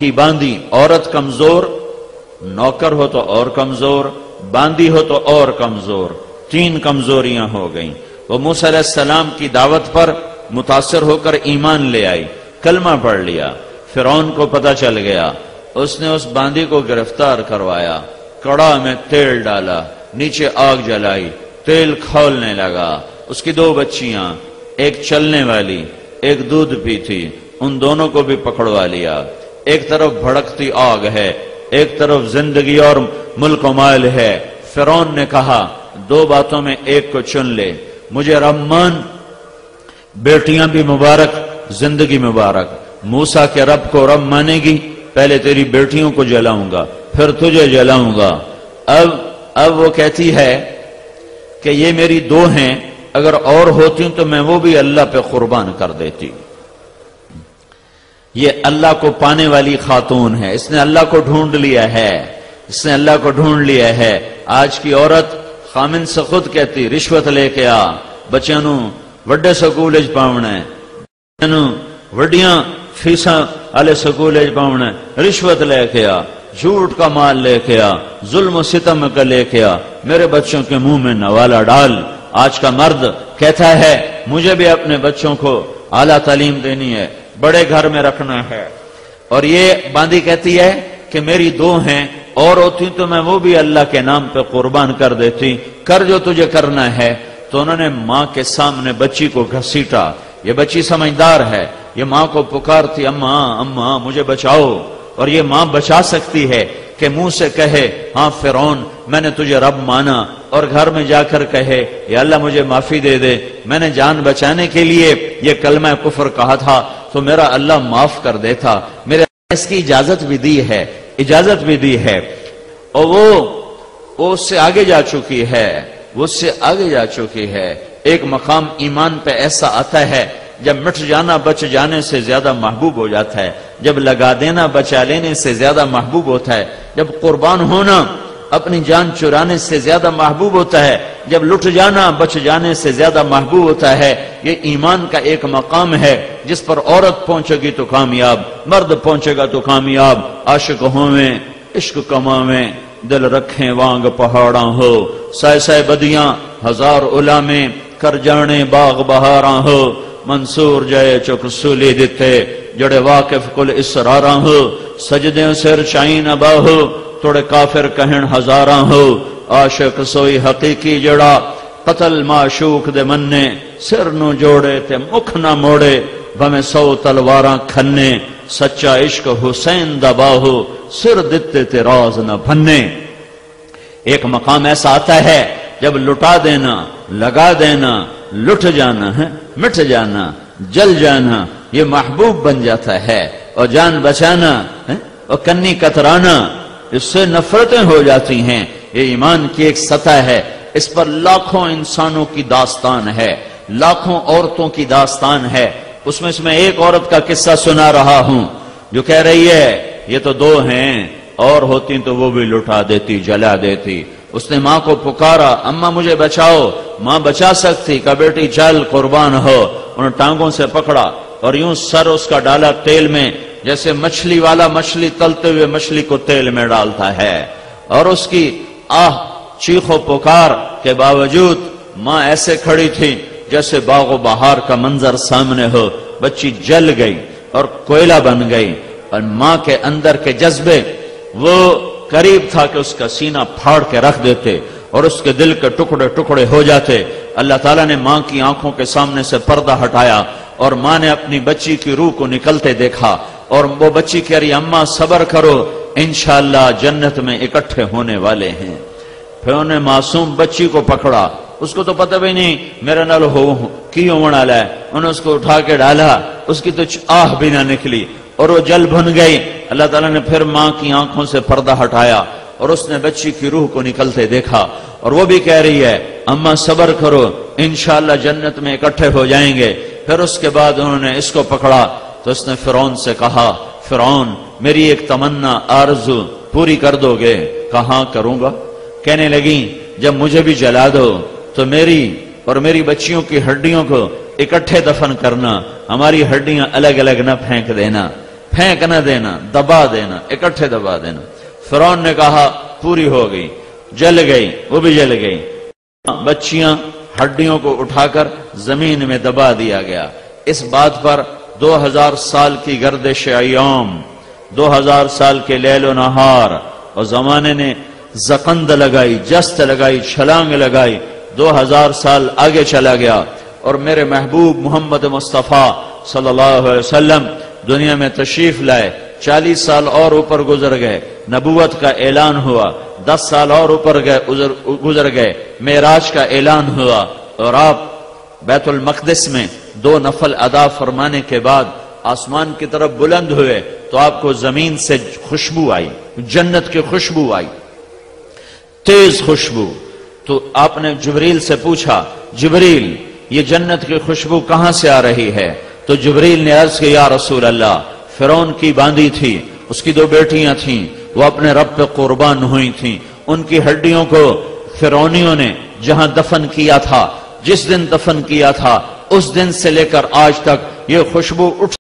کی باندھی، عورت کمزور، نوکر ہو تو اور کمزور، باندھی ہو تو اور کمزور، 3 کمزوریاں ہو گئیں۔ وہ موسیٰ علیہ السلام کی دعوت پر متاثر ہو کر ایمان لے آئی، کلمہ پڑھ لیا۔ فرعون کو پتہ چل گیا، اس نے اس باندھی کو گرفتار کروایا، کڑا میں تیل ڈالا، نیچے آگ جلائی، تیل کھولنے لگا۔ اس کی 2 بچیاں، ایک چلنے والی، ایک دودھ پیتی، ان دونوں کو بھی پکڑوا لیا۔ ایک طرف بھڑکتی آگ ہے، ایک طرف زندگی اور ملک و مال ہے۔ فرعون نے کہا 2 باتوں میں ایک کو چن لے، مجھے رب مان، بیٹیاں بھی مبارک، زندگی مبارک۔ موسیٰ کے رب کو رب مانے گی، پہلے تیری بیٹیوں کو جلاؤں گا، پھر تجھے جلاؤں گا۔ اب وہ کہتی ہے کہ یہ میری 2 ہیں، اگر اور ہوتی تو میں وہ بھی اللہ پہ قربان کر دیتی۔ یہ اللہ کو پانے والی خاتون ہے، اس نے اللہ کو ڈھونڈ لیا ہے، اس نے اللہ کو ڈھونڈ لیا ہے۔ آج کی عورت خامن سے خود کہتی رشوت لے کے آ، بچیاں نو وڈے سکول وچ پاونا ہے، بچیاں نو وڈیاں فیساں والے سکول وچ پاونا ہے، رشوت لے کے آ، جھوٹ کا مال لے کے آ، ظلم و ستم کا لے کے آ، میرے بچوں کے منہ میں نوالا ڈال۔ آج کا مرد کہتا ہے مجھے بھی اپنے بچوں کو اعلیٰ تعلیم دینی ہے، بڑے گھر میں رکھنا ہے، اور یہ باندھی کہتی ہے کہ میری 2 ہیں، اور ہوتی تو میں وہ بھی اللہ کے نام پہ قربان کر دیتی، کر جو تجھے کرنا ہے۔ تو انہوں نے ماں کے سامنے بچی کو گھسیٹا۔ یہ بچی سمجھدار ہے، یہ ماں کو پکارتی اماں اماں مجھے بچاؤ، اور یہ ماں بچا سکتی ہے کہ منہ سے کہے ہاں فرعون میں نے تجھے رب مانا، اور گھر میں جا کر کہے یا اللہ مجھے معافی دے دے، میں نے جان بچانے کے لیے یہ کلمہ کفر کہا تھا تو میرا اللہ معاف کر دیتا، میرے اس کی اجازت بھی دی ہے، اجازت بھی دی ہے۔ اور وہ اس سے آگے جا چکی ہے، وہ اس سے آگے جا چکی ہے۔ ایک مقام ایمان پہ ایسا آتا ہے جب مٹ جانا بچ جانے سے زیادہ محبوب ہو جاتا ہے، جب لگا دینا بچا لینے سے زیادہ محبوب ہوتا ہے، جب قربان ہونا اپنی جان چرانے سے زیادہ محبوب ہوتا ہے، جب لٹ جانا بچ جانے سے زیادہ محبوب ہوتا ہے۔ یہ ایمان کا ایک مقام ہے جس پر عورت پہنچے گی تو کامیاب، مرد پہنچے گا تو کامیاب۔ عاشق ہوویں عشق کماویں، دل رکھیں وانگ پہاڑاں ہو، سائے سائے بدیاں ہزار علامیں، کر جانے باغ بہاراں ہو، منصور جائے چک سولی دیتے، جڑے واقف کل اسراراں ہو، سجدیں سر چائیں نبا ہو، توڑے کافر کہن ہزاراں ہو، عاشق سوئی حقیقی جڑا، قتل معشوق دے مننے، سر نو جوڑے تے مکھ نہ موڑے، بھمیں 100 تلواراں کھنے، سچا عشق حسین دباہو، سر دتے تے راز نہ بھنے۔ ایک مقام ایسا آتا ہے جب لٹا دینا، لگا دینا، لٹ جانا ہے، مٹ جانا، جل جانا، یہ محبوب بن جاتا ہے، اور جان بچانا اور کنی کترانا اس سے نفرتیں ہو جاتی ہیں۔ یہ ایمان کی ایک سطح ہے، اس پر لاکھوں انسانوں کی داستان ہے، لاکھوں عورتوں کی داستان ہے۔ اس میں ایک عورت کا قصہ سنا رہا ہوں جو کہہ رہی ہے یہ تو 2 ہیں، اور ہوتی تو وہ بھی لٹا دیتی، جلا دیتی۔ اس نے ماں کو پکارا اماں مجھے بچاؤ، ماں بچا سکتی، کہا بیٹی چل قربان ہو۔ انہوں نے ٹانگوں سے پکڑا اور یوں سر اس کا ڈالا تیل میں، جیسے مچھلی والا مچھلی تلتے ہوئے مچھلی کو تیل میں ڈالتا ہے، اور اس کی چیخ و پکار کے باوجود ماں ایسے کھڑی تھی جیسے باغ و بہار کا منظر سامنے ہو۔ بچی جل گئی اور کوئلہ بن گئی، اور ماں کے اندر کے جذبے وہ قریب تھا کہ اس کا سینہ پھاڑ کے رکھ دیتے اور اس کے دل کے ٹکڑے ٹکڑے ہو جاتے۔ اللہ تعالیٰ نے ماں کی آنکھوں کے سامنے سے پردہ ہٹایا، اور ماں نے اپنی بچی کی روح کو نکلتے دیکھا، اور وہ بچی کہہ رہی اماں صبر کرو، انشاءاللہ جنت میں اکٹھے ہونے والے ہیں۔ پھر انہوں نے معصوم بچی کو پکڑا، اس کو تو پتہ بھی نہیں میرا نال کی ہونا ہے، انہوں نے اس کو اٹھا کے ڈالا، اس کی تو آہ بھی نہ نکلی اور وہ جل بھن گئی۔ اللہ تعالیٰ نے پھر ماں کی آنکھوں سے پردہ ہٹایا اور اس نے بچی کی روح کو نکلتے دیکھا، اور وہ بھی کہہ رہی ہے اماں صبر کرو، انشاءاللہ جنت میں اکٹھے ہو جائیں گے۔ پھر اس کے بعد انہوں نے اس کو پکڑا تو اس نے فرعون سے کہا فرعون میری ایک تمنا آرزو پوری کر دو گے؟ کہاں کروں گا؟ کہنے لگی جب مجھے بھی جلا دو تو میری اور میری بچیوں کی ہڈیوں کو اکٹھے دفن کرنا، ہماری ہڈیاں الگ الگ نہ پھینک دینا۔ پھینک نہ دینا، دبا دینا، اکٹھے دبا دینا۔ فرعون نے کہا پوری ہو گئی، جل گئی، وہ بھی جل گئی۔ بچیاں ہڈیوں کو اٹھا کر زمین میں دبا دیا گیا۔ اس بات پر 2000 سال کی گردش ایام، 2000 سال کے لیل و نہار، اور زمانے نے زقند لگائی، جست لگائی، چھلانگ لگائی، 2000 سال آگے چلا گیا، اور میرے محبوب محمد مصطفیٰ صلی اللہ علیہ وسلم دنیا میں تشریف لائے۔ 40 سال اور اوپر گزر گئے، نبوت کا اعلان ہوا، 10 سال اور اوپر گزر گئے، معراج کا اعلان ہوا، اور آپ بیت المقدس میں 2 نفل ادا فرمانے کے بعد آسمان کی طرف بلند ہوئے تو آپ کو زمین سے خوشبو آئی، جنت کی خوشبو آئی، تیز خوشبو۔ تو آپ نے جبریل سے پوچھا، جبریل یہ جنت کی خوشبو کہاں سے آ رہی ہے؟ تو جبریل نے عرض کیا، یا رسول اللہ، فرعون کی باندی تھی، اس کی 2 بیٹیاں تھیں، وہ اپنے رب پہ قربان ہوئی تھیں، ان کی ہڈیوں کو فرعونیوں نے جہاں دفن کیا تھا، جس دن دفن کیا تھا، اس دن سے لے کر آج تک یہ خوشبو اٹھ